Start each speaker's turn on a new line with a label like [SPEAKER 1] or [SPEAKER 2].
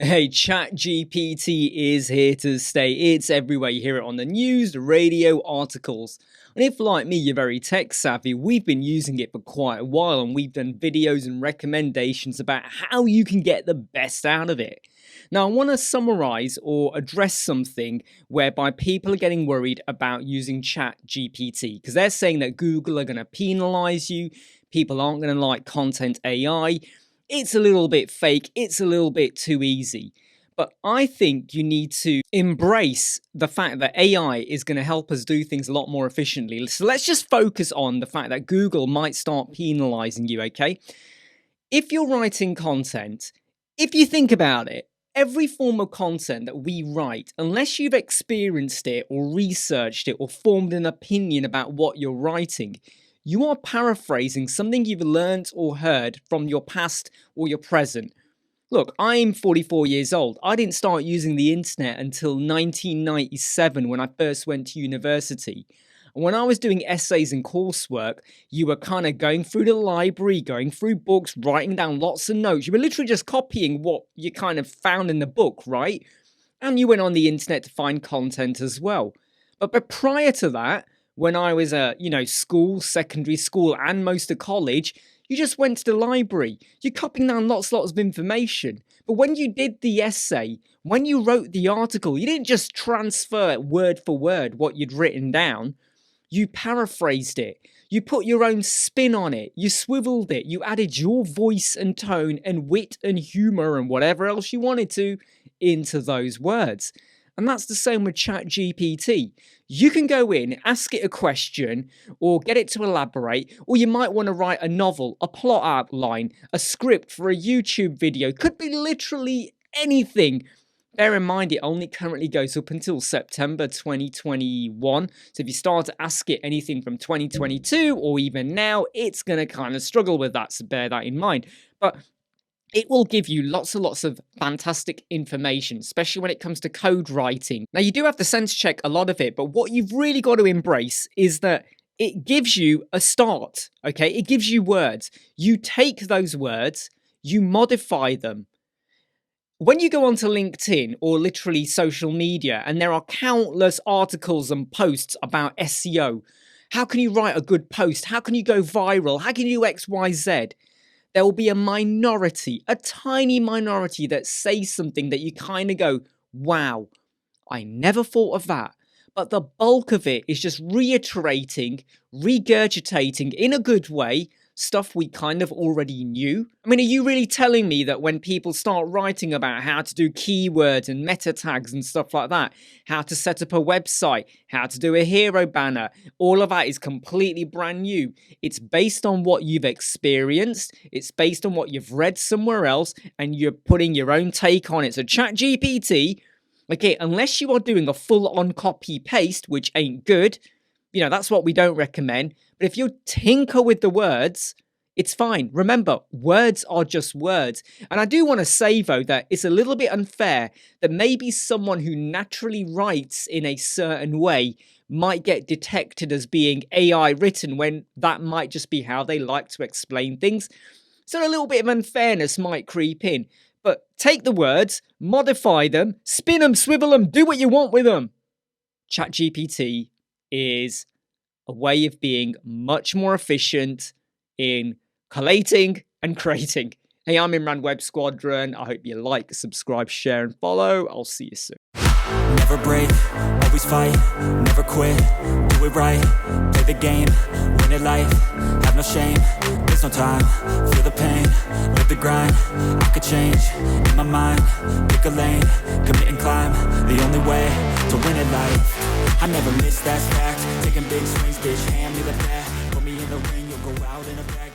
[SPEAKER 1] Hey, ChatGPT is here to stay. It's everywhere. You hear it on the news, the radio, articles. And if, like me, you're very tech savvy, we've been using it for quite a while and we've done videos and recommendations about how you can get the best out of it. Now, I want to summarize or address something whereby people are getting worried about using ChatGPT because they're saying that Google are going to penalize you. People aren't going to like content AI. It's a little bit fake, it's a little bit too easy. But I think you need to embrace the fact that AI is going to help us do things a lot more efficiently. So let's just focus on the fact that Google might start penalizing you, okay? If you're writing content, if you think about it, every form of content that we write, unless you've experienced it or researched it or formed an opinion about what you're writing, you are paraphrasing something you've learned or heard from your past or your present. Look, I'm 44 years old. I didn't start using the internet until 1997 when I first went to university. And when I was doing essays and coursework, you were kind of going through the library, going through books, writing down lots of notes. You were literally just copying what you kind of found in the book, right? And you went on the internet to find content as well. But prior to that, when I was at, school, secondary school, and most of college, you just went to the library. You're copying down lots of information. But when you did the essay, when you wrote the article, you didn't just transfer word for word what you'd written down. You paraphrased it. You put your own spin on it. You swiveled it. You added your voice and tone and wit and humor and whatever else you wanted to into those words. And that's the same with ChatGPT. You can go in, ask it a question, or get it to elaborate, or you might want to write a novel, a plot outline, a script for a YouTube video. Could be literally anything. Bear in mind, it only currently goes up until September 2021. So if you start to ask it anything from 2022 or even now, it's going to kind of struggle with that. So bear that in mind. But it will give you lots of fantastic information, especially when it comes to code writing. Now, you do have to sense check a lot of it, but what you've really got to embrace is that it gives you a start, okay? It gives you words. You take those words, you modify them. When you go onto LinkedIn or literally social media, and there are countless articles and posts about SEO, how can you write a good post? How can you go viral? How can you do X, Y, Z? There will be a minority, a tiny minority that says something that you kind of go, wow, I never thought of that. But the bulk of it is just reiterating, regurgitating in a good way, stuff we kind of already knew. I mean, are you really telling me that when people start writing about how to do keywords and meta tags and stuff like that, how to set up a website, how to do a hero banner, all of that is completely brand new? It's based on what you've experienced, it's based on what you've read somewhere else, and you're putting your own take on it. So ChatGPT, okay, unless you are doing a full-on copy-paste, which ain't good, that's what we don't recommend. But if you tinker with the words, it's fine. Remember, words are just words. And I do want to say, though, that it's a little bit unfair that maybe someone who naturally writes in a certain way might get detected as being AI written when that might just be how they like to explain things. So a little bit of unfairness might creep in. But take the words, modify them, spin them, swivel them, do what you want with them. ChatGPT is a way of being much more efficient in collating and creating. Hey, I'm Imran Web Squadron. I hope you like, subscribe, share, and follow. I'll see you soon.
[SPEAKER 2] Never break, always fight, never quit, do it right, play the game, win it life, have no shame, there's no time, feel the pain, live the grind, I could change, in my mind, pick a lane, commit and climb, the only way to win it life, I never miss, that's fact, taking big swings, bitch, hand me the bat, put me in the ring, you'll go out in a bag.